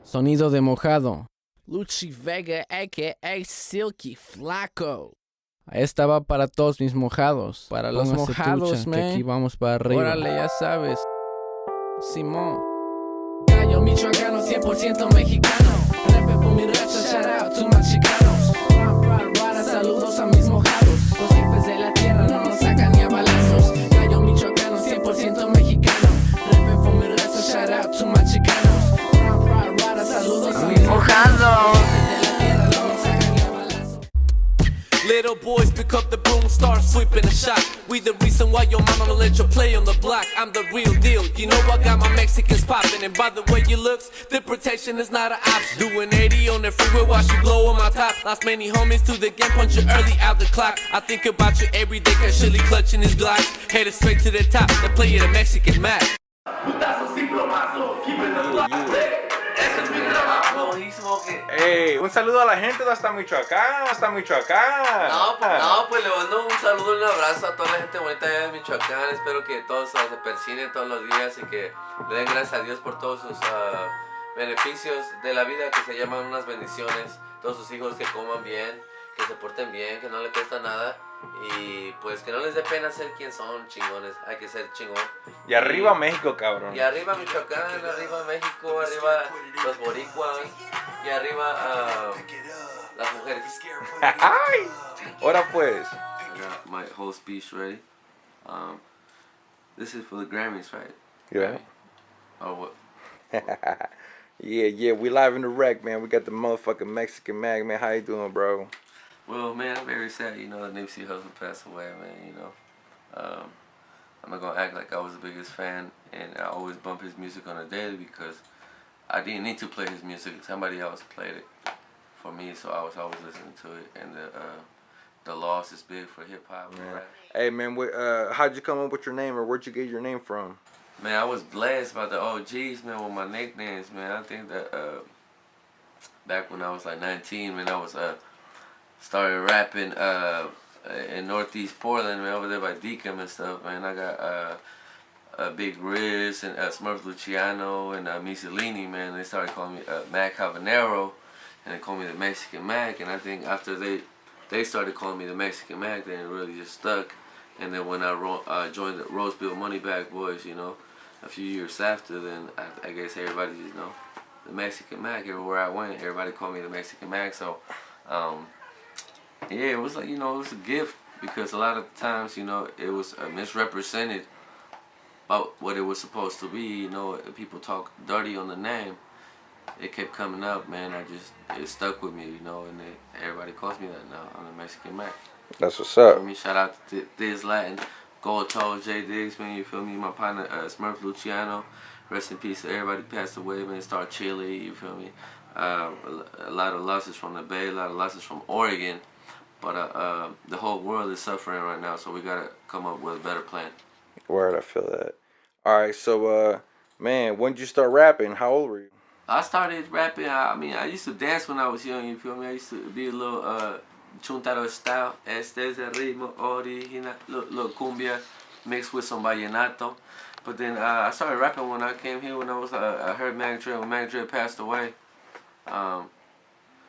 Sonido de mojado. Luchi Vega, a.k.a. Silky Flaco. Esta va para todos mis mojados. Para los mojados, que aquí vamos para arriba. Órale, ya sabes. Simón. Gallo michoacano, 100% mexicano. Repe por mi raza, shout out to my chicanos. Saludos a mis mojados. Los jefes de la tierra no nos sacan ni a balazos. Gallo michoacano, 100% mexicano. Repe por mi raza, shout out to my chicanos. Saludos a mis mojados. Little boys pick up the broom, start sweeping the shop. We the reason why your mama don't let you play on the block. I'm the real deal, you know I got my Mexicans popping. And by the way you looks, the protection is not an option. Doing 80 on the freeway while she blow on my top. Lost many homies to the game, punch you early out the clock. I think about you every day, cause Shirley clutching his Glocks. Headed straight to the top, they play it a Mexican Mac. Putazos y plomazos, keeping the block lit. Ese es mi trabajo. Hey, un saludo a la gente de hasta Michoacán, hasta Michoacán. No, pues le mando un saludo y un abrazo a toda la gente bonita allá de Michoacán. Espero que todos se persinen todos los días y que le den gracias a Dios por todos sus beneficios de la vida, que se llaman unas bendiciones. Todos sus hijos que coman bien, que se porten bien, que no le cuesta nada. Y pues que no les dé pena ser quien son, chingones. Hay que ser chingón. Y arriba México, cabrón. Y arriba Michoacán, arriba México, arriba los boricuas. Y arriba las mujeres. ¡Ay! Ahora pues. I got my whole speech ready. This is for the Grammys, right? Yeah. Oh, what? Yeah, we live in the wreck, man. We got the motherfucking Mexican Mag, man. How you doing, bro? Well, man, I'm very sad, you know, that Nipsey Hussle passed away, man, you know. I'm not gonna act like I was the biggest fan, and I always bump his music on a daily because I didn't need to play his music. Somebody else played it for me, so I was always listening to it, and the loss is big for hip-hop and rap. Hey, man, how'd you come up with your name, or where'd you get your name from? Man, I was blessed by the OGs, man, with my nicknames, man. I think that back when I was like 19, man, I was started rapping in Northeast Portland, man, over there by Deacon and stuff, man. I got Big Riz and Smurf Luciano and Mussolini, man. They started calling me Mac Habanero, and they called me the Mexican Mac. And I think after they started calling me the Mexican Mac, then it really just stuck. And then when I joined the Roseville Moneybag Boys, you know, a few years after, then I guess everybody just, you know, the Mexican Mac. Everywhere I went, everybody called me the Mexican Mac. So, yeah, it was like, you know, it was a gift because a lot of times, you know, it was misrepresented about what it was supposed to be. You know, people talk dirty on the name. It kept coming up, man. It stuck with me, you know, and everybody calls me that now. I'm the Mexican Mac. That's what's up. Me, shout out to Diz Latin, Gold Toe, J Diggs, man. You feel me? My partner Smurf Luciano. Rest in peace to everybody passed away, man. Star Chili, you feel me? A lot of losses from the Bay, a lot of losses from Oregon. But the whole world is suffering right now, so we gotta come up with a better plan. Word, I feel that. All right, so man, when did you start rapping? How old were you? I started rapping. I used to dance when I was young. You feel me? I used to be a little chuntaro style. Este es el ritmo original, little cumbia mixed with some vallenato. But then I started rapping when I came here. When I heard Mac Dre. When Mac Dre passed away, I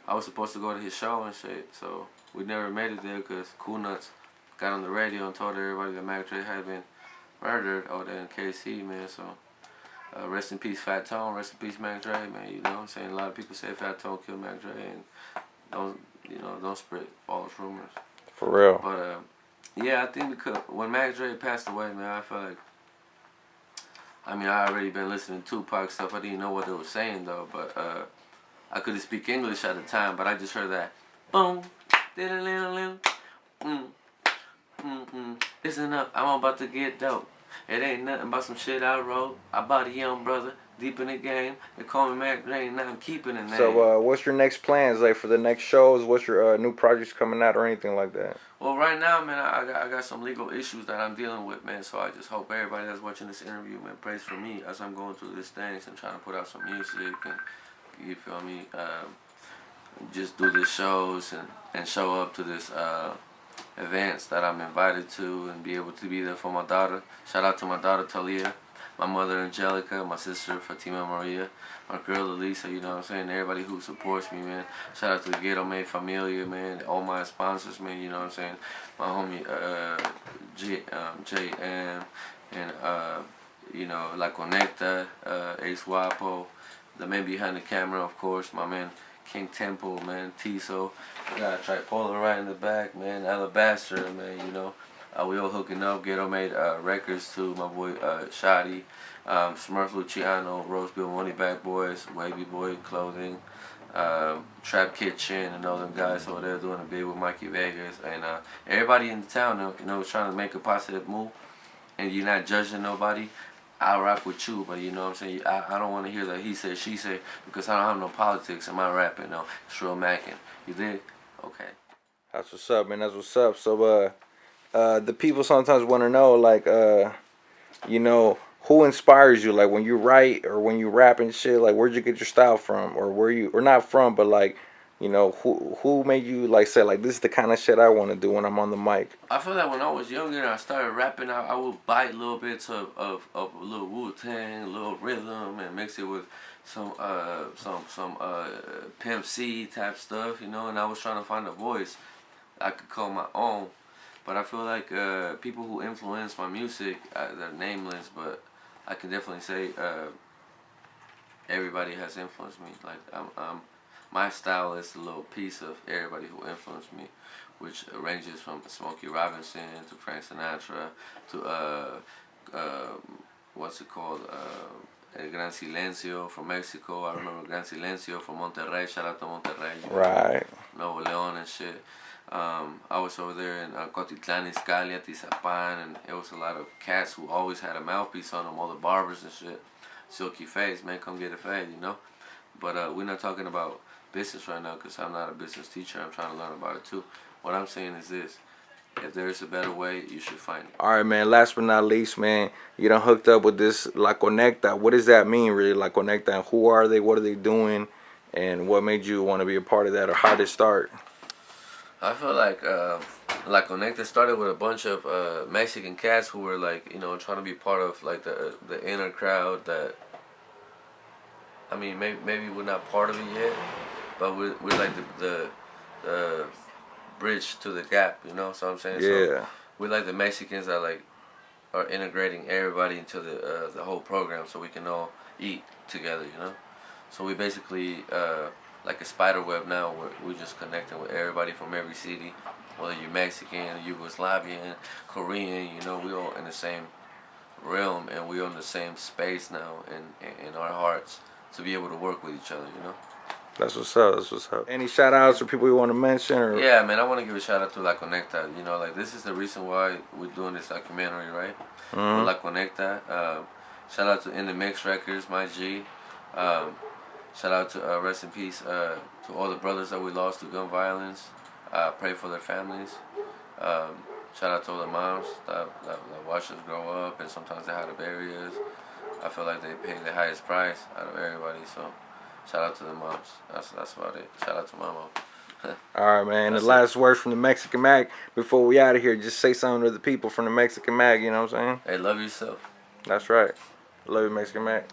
was supposed to go to his show and shit. So we never made it there because Cool Nuts got on the radio and told everybody that Mac Dre had been murdered over there in KC, man. So rest in peace, Fat Tone. Rest in peace, Mac Dre, man. You know what I'm saying? A lot of people say Fat Tone killed Mac Dre, and don't spread false rumors. For real. But yeah, I think because when Mac Dre passed away, man, I felt like, I already been listening to Tupac stuff. I didn't know what they were saying though, but I couldn't speak English at the time. But I just heard that boom, listen up, I'm about to get dope. It ain't nothing but some shit I wrote. I bought a young brother deep in the game. They call me Mac Drain, now I'm keeping the name. So, what's your next plans, like, for the next shows? What's your new projects coming out or anything like that? Well, right now, man, I got some legal issues that I'm dealing with, man. So I just hope everybody that's watching this interview, man, prays for me as I'm going through this things and trying to put out some music and, you feel me, just do these shows and show up to this events that I'm invited to and be able to be there for my daughter. Shout out to my daughter Talia, my mother Angelica, my sister Fatima Maria, my girl Elisa, you know what I'm saying, everybody who supports me, man. Shout out to the Ghetto Made Familia, man, all my sponsors, man, you know what I'm saying. My homie J.M. and you know, La Conecta, Ace Wapo, the man behind the camera, of course, my man King Temple, man, Tiso, we got Tripolar right in the back, man, Alabaster, man, you know. We all hooking up, Ghetto Made records too, my boy Shotty, Smurf Luciano, Roseville Money Back Boys, Wavy Boy Clothing, Trap Kitchen, and all them guys over there doing a bid with Mikey Vegas, and everybody in the town, you know, trying to make a positive move, and you're not judging nobody. I'll rock with you, but you know what I'm saying? I don't want to hear that he said, she said, because I don't have no politics in my rapping, no. It's real macking. You dig? Okay. That's what's up, man. That's what's up. So, the people sometimes want to know, like, you know, who inspires you? Like, when you write or when you rap and shit, like, where'd you get your style from? Or where you, or not from, but like, you know, who made you, like, say, like, this is the kind of shit I want to do when I'm on the mic? I feel like when I was younger and I started rapping, I would bite little bits of a little Wu-Tang, a little rhythm, and mix it with some Pimp C type stuff, you know, and I was trying to find a voice I could call my own. But I feel like people who influence my music, they're nameless, but I can definitely say everybody has influenced me. Like, my style is a little piece of everybody who influenced me, which ranges from Smokey Robinson to Frank Sinatra to what's it called? El Gran Silencio from Mexico. I remember Gran Silencio from Monterrey. Shout out to Monterrey. Right. Nuevo León and shit. I was over there in Cotitlán, Izcalli, Tizapan, and it was a lot of cats who always had a mouthpiece on them, all the barbers and shit. Silky face, man, come get a fade, you know? But we're not talking about business right now because I'm not a business teacher. I'm trying to learn about it too. What I'm saying is this. If there is a better way, you should find it. All right, man. Last but not least, man, you done hooked up with this La Conecta. What does that mean, really, La Conecta? And who are they? What are they doing? And what made you want to be a part of that, or how did it start? I feel like La Conecta started with a bunch of Mexican cats who were, like, you know, trying to be part of, like, the inner crowd that, I mean, maybe we're not part of it yet, but we're like the bridge to the gap, you know what I'm saying? Yeah. So we're like the Mexicans that, like, are integrating everybody into the whole program so we can all eat together, you know? So we basically, like a spider web now, we're just connecting with everybody from every city, whether you're Mexican, Yugoslavian, Korean, you know, we all in the same realm and we're in the same space now in our hearts to be able to work with each other, you know? That's what's up. That's what's up. Any shout outs or people you want to mention? Or? Yeah, man, I want to give a shout out to La Conecta. You know, like, this is the reason why we're doing this documentary, right? Mm-hmm. La Conecta. Shout out to In the Mix Records, my G. Shout out to rest in peace to all the brothers that we lost to gun violence. Pray for their families. Shout out to all the moms that watched us grow up and sometimes they had to bury us. I feel like they paid the highest price out of everybody, so shout out to the moms. That's about it. Shout out to my mom. All right, man. The last words from the Mexican Mag before we out of here. Just say something to the people from the Mexican Mag. You know what I'm saying? Hey, love yourself. That's right. Love you, Mexican Mag.